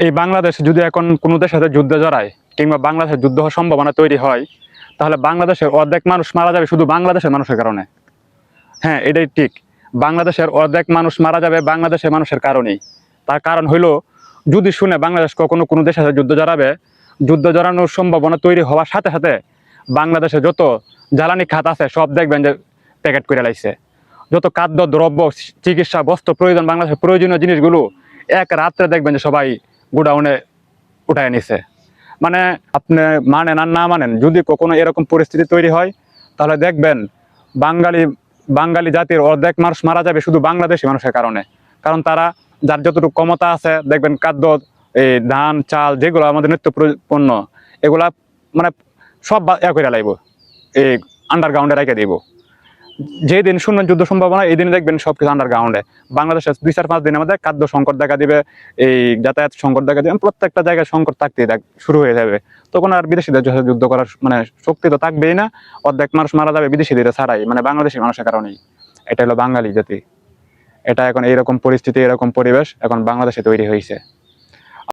এই বাংলাদেশে যদি এখন কোনো দেশের সাথে যুদ্ধে জড়ায় কিংবা বাংলাদেশের যুদ্ধ হওয়ার সম্ভাবনা তৈরি হয়, তাহলে বাংলাদেশের অর্ধেক মানুষ মারা যাবে শুধু বাংলাদেশের মানুষের কারণে। হ্যাঁ, এটাই ঠিক। বাংলাদেশের অর্ধেক মানুষ মারা যাবে বাংলাদেশের মানুষের কারণেই। তার কারণ হইলো, যদি শুনে বাংলাদেশ কখনো কোনো দেশের সাথে যুদ্ধ জড়াবে, যুদ্ধ জড়ানোর সম্ভাবনা তৈরি হওয়ার সাথে সাথে বাংলাদেশে যত জ্বালানি খাত আছে সব দেখবেন যে প্যাকেট করে লাইছে। যত খাদ্য দ্রব্য, চিকিৎসা, বস্ত্র প্রয়োজন, বাংলাদেশের প্রয়োজনীয় জিনিসগুলো এক রাত্রে দেখবেন যে সবাই গোডাউনে উঠায় নিছে। মানে আপনি মানেন আর না মানেন, যদি কখনো এরকম পরিস্থিতি তৈরি হয়, তাহলে দেখবেন বাঙালি বাঙালি জাতির অর্ধেক মানুষ মারা যাবে শুধু বাংলাদেশি মানুষের কারণে। কারণ তারা যার যতটুকু ক্ষমতা আছে, দেখবেন খাদ্য, এই ধান চাল যেগুলো আমাদের নিত্য পণ্য, এগুলা মানে সব করে লাইব, এই আন্ডারগ্রাউন্ডে রেখে দিব। যেদিন শুনবেন যুদ্ধ সম্ভাবনা, এই দিন দেখবেন সবকিছু আন্ডারগ্রাউন্ডে। বাংলাদেশে 2-4-5 দিনের মধ্যে খাদ্য সংকট দেখা দিবে, এই যাতায়াত সংকট দেখা দিবে, প্রত্যেকটা জায়গায় সংকট থাকতেই শুরু হয়ে যাবে। তখন আর বিদেশিদের যুদ্ধ করার মানে শক্তি তো থাকবেই না। অর্ধেক মানুষ মারা যাবে বিদেশিদের ছাড়াই, মানে বাংলাদেশি মানুষের কারণেই। এটা হলো বাঙালি জাতি। এটা এখন এইরকম পরিস্থিতি, এরকম পরিবেশ এখন বাংলাদেশে তৈরি হয়েছে।